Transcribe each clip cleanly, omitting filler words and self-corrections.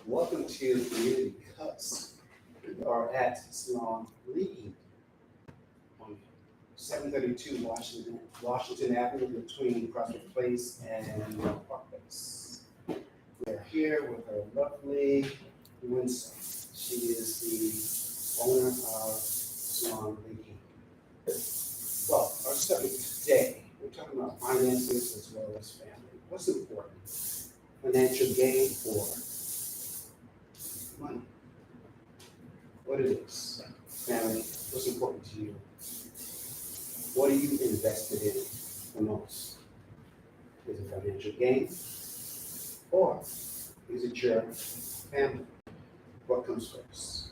Welcome to Community Cuts. We are at Salon LEAHING on 732 Washington Avenue between Prospect Place and Park Place. We're here with our lovely Winsome. She is the owner of Salon LEAHING. Well, our subject today, we're talking about finances as well as family. What's important? Financial gain or money? What it is? Family, what's important to you? What are you invested in the most? Is it financial gain or is it your family? What comes first?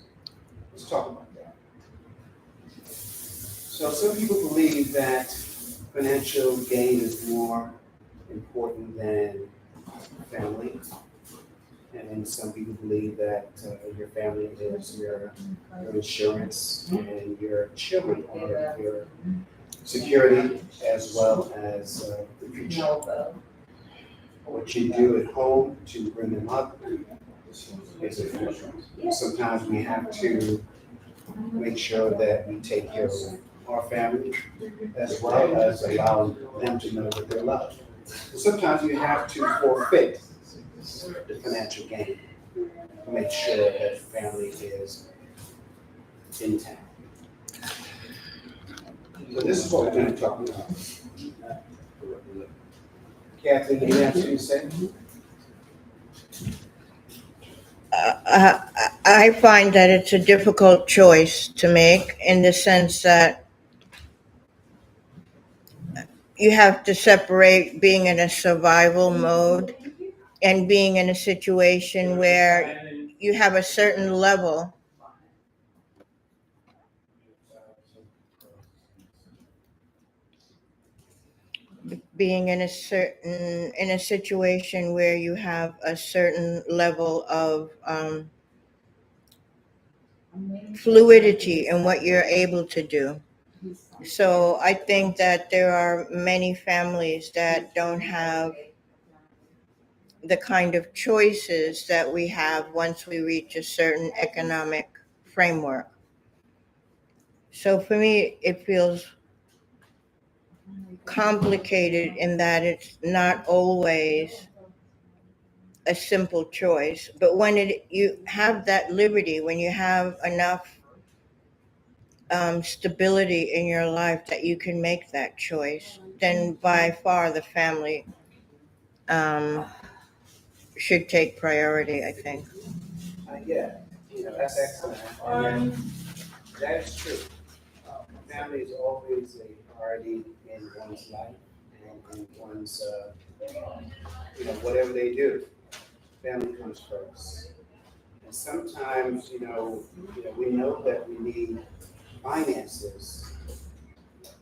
Let's talk about that. So some people believe that financial gain is more important than family. And then some people believe that your family is your insurance and your children are your security as well as the future. What you do at home to bring them up is important. Sometimes we have to make sure that we take care of our family as well as allow them to know that they're loved. Sometimes you have to forfeit the financial gain to make sure that family is intact. So this is what we're going to talk about. Kathy, do you have something to say? I find that it's a difficult choice to make in the sense that you have to separate being in a survival mode and being in a situation where you have a certain level, being in a situation where you have a certain level of fluidity in what you're able to do. So I think that there are many families that don't have the kind of choices that we have once we reach a certain economic framework. So for me, it feels complicated in that it's not always a simple choice. But when you have that liberty, when you have enough stability in your life that you can make that choice, then by far the family um, should take priority, I think. Yeah, that's excellent. And that is true. Family is always a priority in one's life and in one's, whatever they do, family comes first. And sometimes, we know that we need finances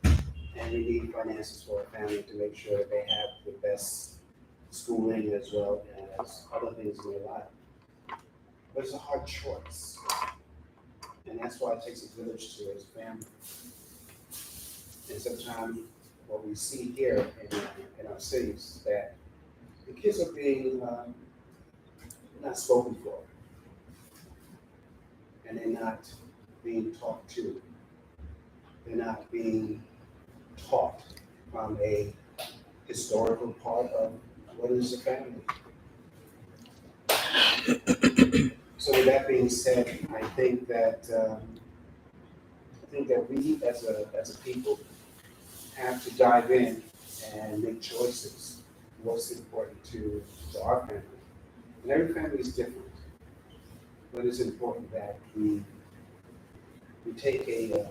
and we need finances for our family to make sure that they have the best schooling as well as other things in their life. But it's a hard choice. And that's why it takes a village to raise a family. And sometimes what we see here in our cities is that the kids are being not spoken for, and they're not being talked to. They're not being taught from a historical part of what is a family. So with that being said, I think that we as a people have to dive in and make choices. What's important to our family, and every family is different. But it's important that we take a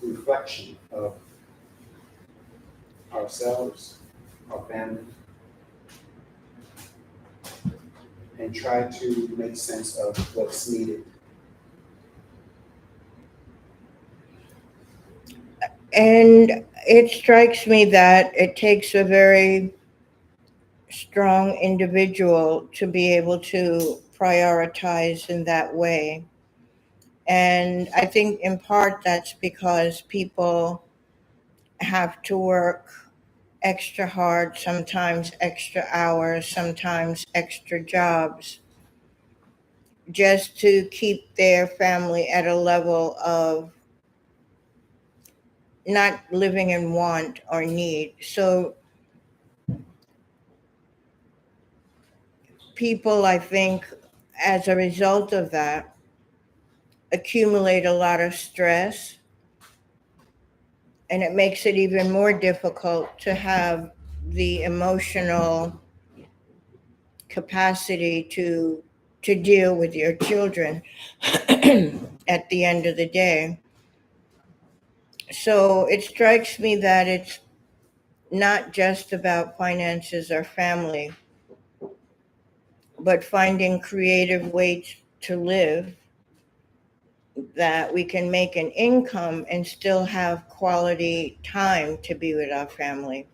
reflection of ourselves, our family, and try to make sense of what's needed. And it strikes me that it takes a very strong individual to be able to prioritize in that way. And I think in part that's because people have to work extra hard, sometimes extra hours, sometimes extra jobs just to keep their family at a level of not living in want or need. So people, I think, as a result of that, accumulate a lot of stress, and it makes it even more difficult to have the emotional capacity to deal with your children at the end of the day. So it strikes me that it's not just about finances or family, but finding creative ways to live that we can make an income and still have quality time to be with our family.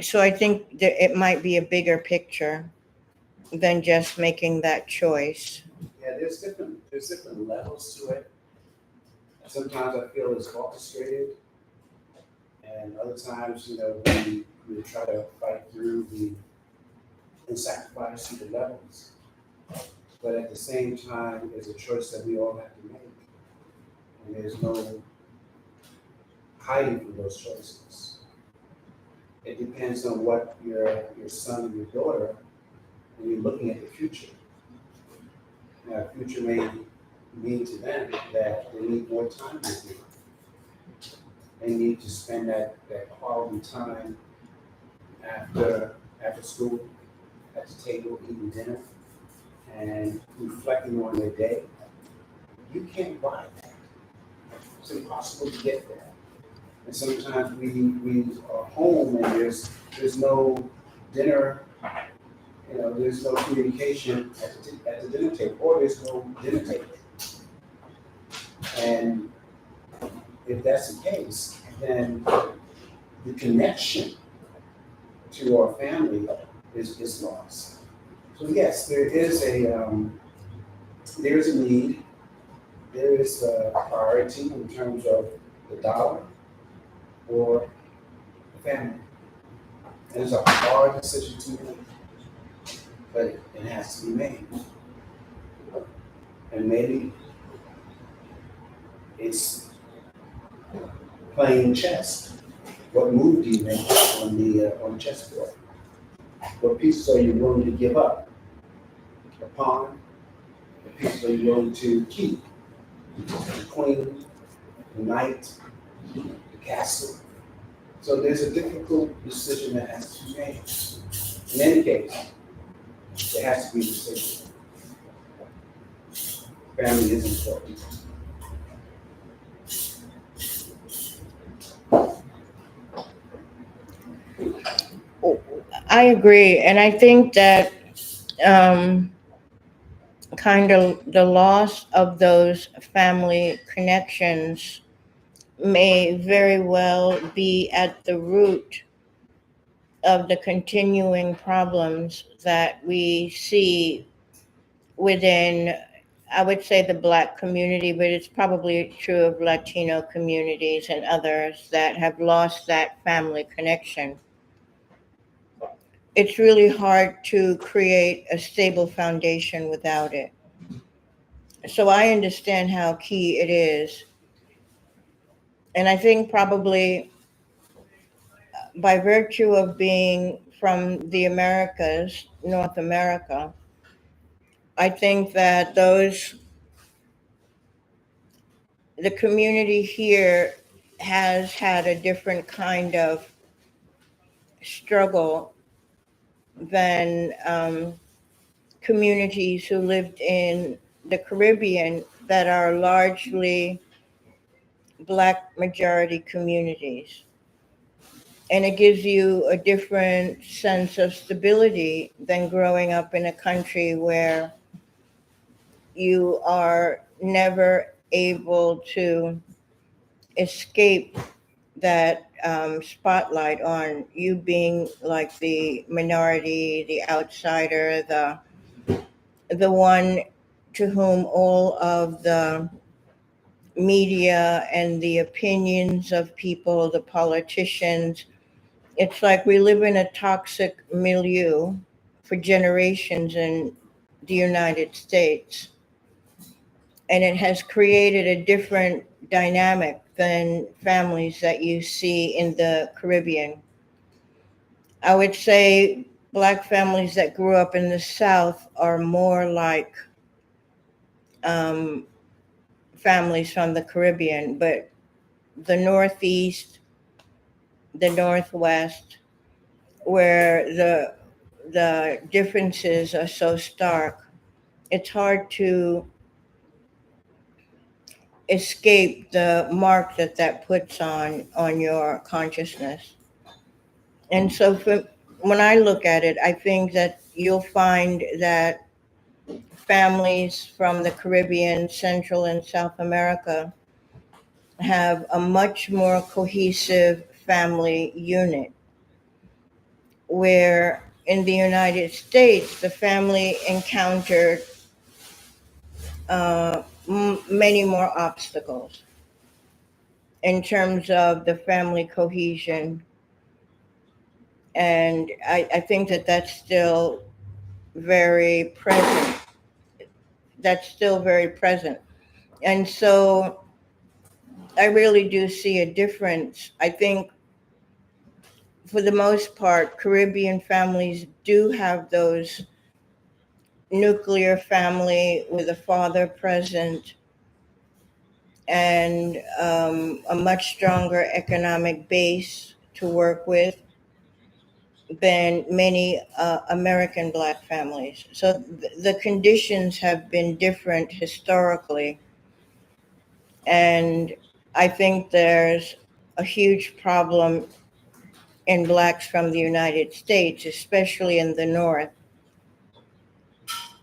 So I think that it might be a bigger picture than just making that choice. Yeah, there's different levels to it. Sometimes I feel it's orchestrated, and other times, we try to fight through and sacrifice through the levels. But at the same time, it's a choice that we all have to make. And there's no hiding from those choices. It depends on what your son and your daughter, when you're looking at the future. Now, the future may mean to them that they need more time with you. They need to spend that quality time after school, at the table, eating dinner, and reflecting on their day. You can't buy that. It's impossible to get that. And sometimes we are home and there's no dinner, there's no communication at the dinner table, or there's no dinner table. And if that's the case, then the connection to our family is lost. So yes, there is a need, there is a priority in terms of the dollar or the family. And it's a hard decision to make, but it has to be made. And maybe it's playing chess. What move do you make on the chessboard? What pieces are you willing to give up? The pawn. What pieces are you willing to keep? The queen, the knight, the castle. So there's a difficult decision that has to be made. In any case, there has to be a decision. Family is important. I agree. And I think that um, kind of the loss of those family connections may very well be at the root of the continuing problems that we see within, I would say, the Black community, but it's probably true of Latino communities and others that have lost that family connection. It's really hard to create a stable foundation without it. So I understand how key it is. And I think probably by virtue of being from the Americas, North America, I think that the community here has had a different kind of struggle than communities who lived in the Caribbean that are largely Black majority communities. And it gives you a different sense of stability than growing up in a country where you are never able to escape that spotlight on you being like the minority, the outsider, the one to whom all of the media and the opinions of people, the politicians, it's like we live in a toxic milieu for generations, and the United States. And it has created a different dynamic than families that you see in the Caribbean. I would say Black families that grew up in the South are more like um, families from the Caribbean, but the Northeast, the Northwest, where the differences are so stark, it's hard to escape the mark that that puts on your consciousness. And so when I look at it, I think that you'll find that families from the Caribbean, Central and South America have a much more cohesive family unit, where in the United States, the family encountered many more obstacles in terms of the family cohesion. And I think that that's still very present. That's still very present. And so I really do see a difference. I think for the most part, Caribbean families do have those nuclear family with a father present and a much stronger economic base to work with than many American Black families. So the conditions have been different historically. And I think there's a huge problem in Blacks from the United States, especially in the North,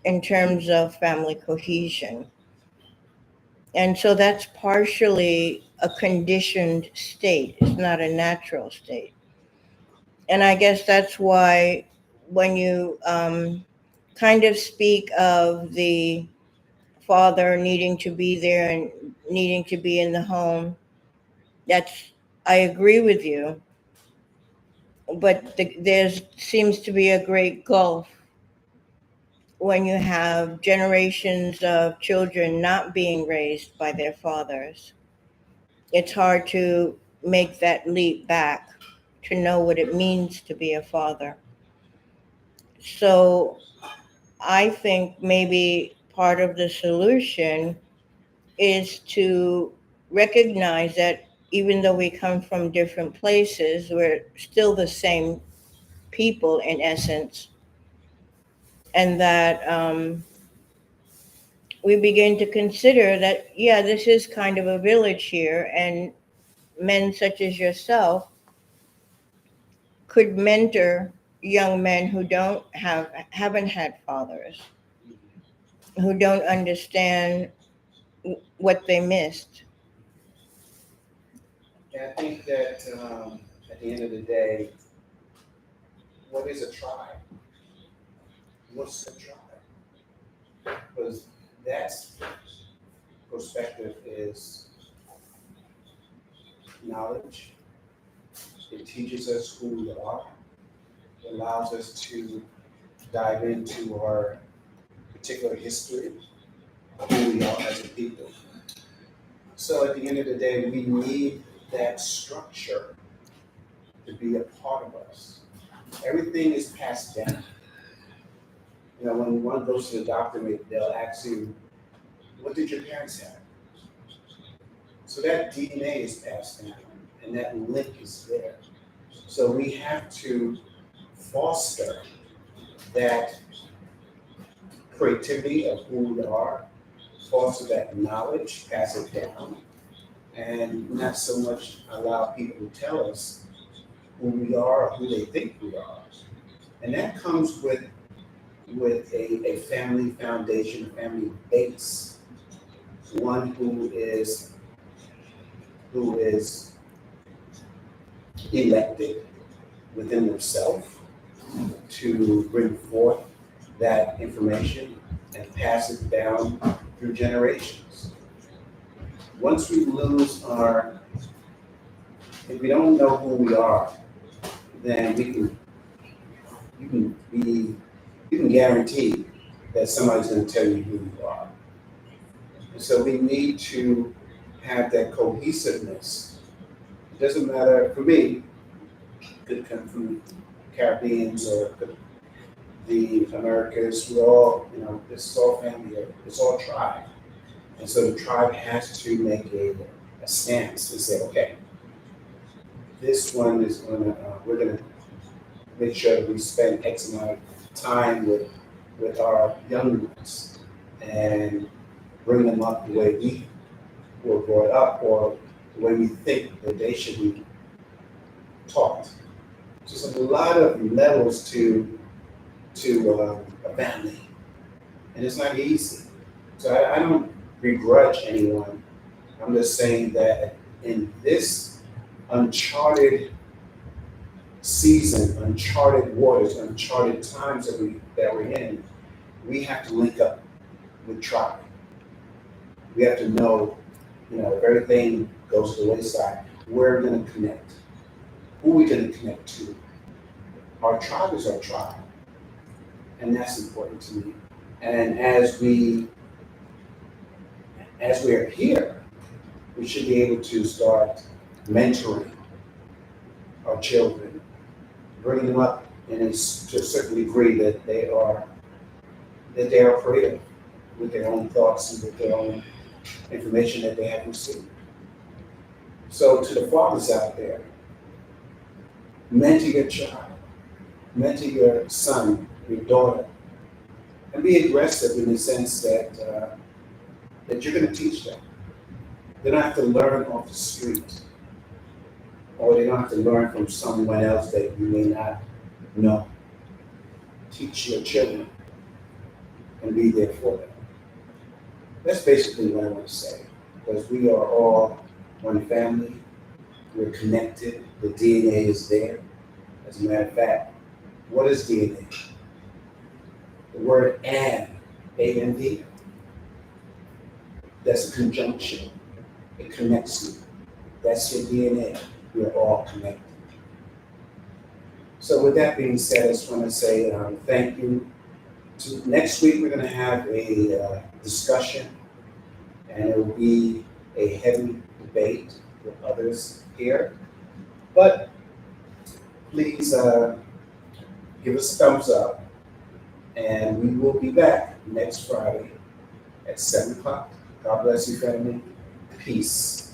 in terms of family cohesion. And so that's partially a conditioned state. It's not a natural state. And I guess that's why when you kind of speak of the father needing to be there and needing to be in the home, I agree with you. But there seems to be a great gulf when you have generations of children not being raised by their fathers. It's hard to make that leap back to know what it means to be a father. So I think maybe part of the solution is to recognize that even though we come from different places, we're still the same people in essence, and that we begin to consider that, yeah, this is kind of a village here, and men such as yourself could mentor young men who haven't had fathers, who don't understand what they missed. Yeah, I think that at the end of the day, what is a tribe? What's a tribe? Because that perspective is knowledge. It teaches us who we are. It allows us to dive into our particular history of who we are as a people. So at the end of the day, we need that structure to be a part of us. Everything is passed down. You know, when one goes to the doctor, they'll ask you, what did your parents have? So that DNA is passed down, and that link is there. So we have to foster that creativity of who we are, foster that knowledge, pass it down, and not so much allow people to tell us who we are or who they think we are. And that comes with a family foundation, a family base, one who is elected within themselves to bring forth that information and pass it down through generations. Once we lose if we don't know who we are, then you can guarantee that somebody's going to tell you who you are. And so we need to have that cohesiveness. It doesn't matter, for me, it could come from Caribbeans or the Americas. We're all, this is all family, it's all tribe. And so the tribe has to make a stance to say, okay, this one is we're gonna make sure that we spend X amount of time with our young ones and bring them up the way we were brought up or the way we think that they should be taught. So there's a lot of levels to a family, and it's not easy. So I don't begrudge anyone. I'm just saying that in this uncharted season, uncharted waters, uncharted times that we're in, we have to link up with tribe. We have to know, if everything goes to the wayside, we're going to connect. Who are we going to connect to? Our tribe is our tribe, and that's important to me. And as we are here, we should be able to start mentoring our children, bringing them up to a certain degree that they are creative with their own thoughts and with their own information that they have received. So to the fathers out there, mentor your child, mentor your son, your daughter, and be aggressive in the sense that you're going to teach them. They don't have to learn off the street, or they don't have to learn from someone else that you may not know. Teach your children and be there for them. That's basically what I want to say, because we are all one family. We're connected. The DNA is there. As a matter of fact, what is DNA? The word and, A-N-D, that's a conjunction. It connects you. That's your DNA. We're all connected. So with that being said, I just want to say thank you. Next week, we're going to have a discussion, and it will be a heavy debate with others here. But please give us a thumbs up, and we will be back next Friday at 7 o'clock. God bless you, family. Peace.